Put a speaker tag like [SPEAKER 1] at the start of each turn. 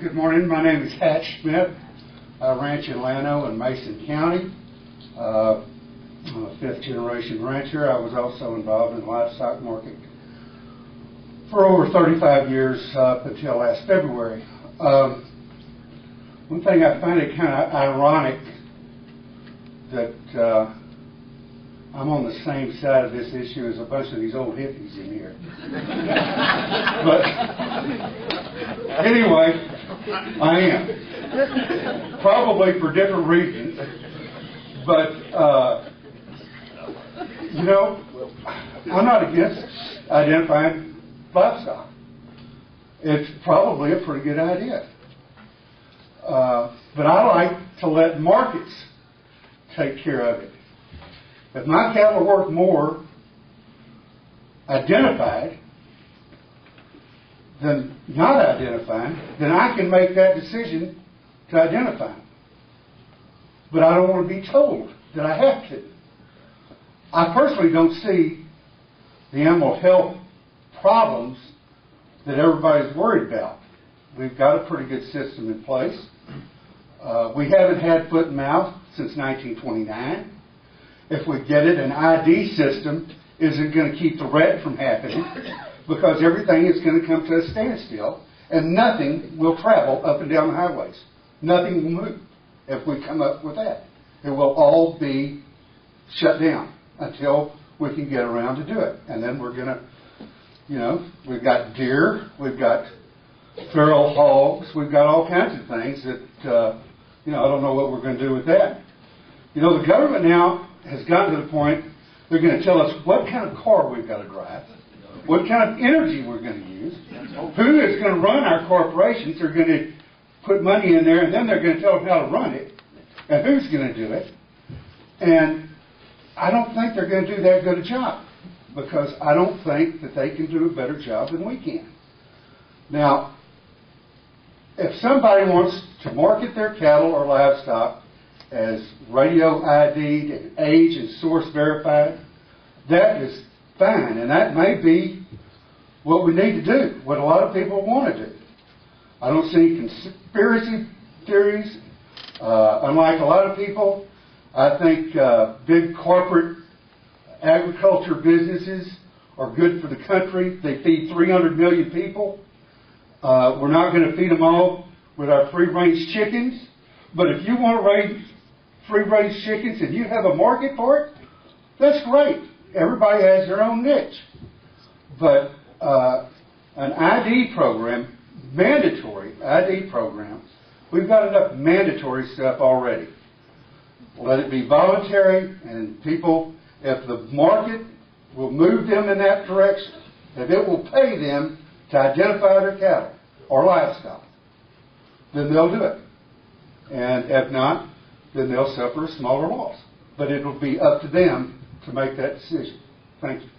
[SPEAKER 1] Good morning. My name is Hatch Smith. I ranch in Llano in Mason County. I'm a fifth-generation rancher. I was also involved in the livestock market for over 35 years up until last February. One thing I find it kind of ironic that I'm on the same side of this issue as a bunch of these old hippies in here. But anyway, I am. Probably for different reasons. But, I'm not against identifying livestock. It's probably a pretty good idea. But I like to let markets take care of it. If my cattle are worth more identified than not identifying, then I can make that decision to identify them. But I don't want to be told that I have to. I personally don't see the animal health problems that everybody's worried about. We've got a pretty good system in place. We haven't had foot and mouth since 1929. If we get it, an ID system isn't going to keep the rat from happening because everything is going to come to a standstill and nothing will travel up and down the highways. Nothing will move if we come up with that. It will all be shut down until we can get around to do it. And then we're going to, we've got deer, we've got feral hogs, we've got all kinds of things that, I don't know what we're going to do with that. The government now has gotten to the point they're going to tell us what kind of car we've got to drive, what kind of energy we're going to use, who is going to run our corporations. They're going to put money in there, and then they're going to tell them how to run it, and who's going to do it. And I don't think they're going to do that good a job, because I don't think that they can do a better job than we can. Now, if somebody wants to market their cattle or livestock as radio ID'd and age and source verified, that is fine, and that may be what we need to do, what a lot of people want to do. I don't see conspiracy theories. Unlike a lot of people, I think big corporate agriculture businesses are good for the country. They feed 300 million people. We're not going to feed them all with our free-range chickens. But if you want to raise free-range chickens and you have a market for it, that's great. Everybody has their own niche. But an ID program, mandatory ID program, we've got enough mandatory stuff already. Let it be voluntary, and people, if the market will move them in that direction, if it will pay them to identify their cattle or livestock, then they'll do it. And if not, then they'll suffer a smaller loss. But it will be up to them to make that decision. Thank you.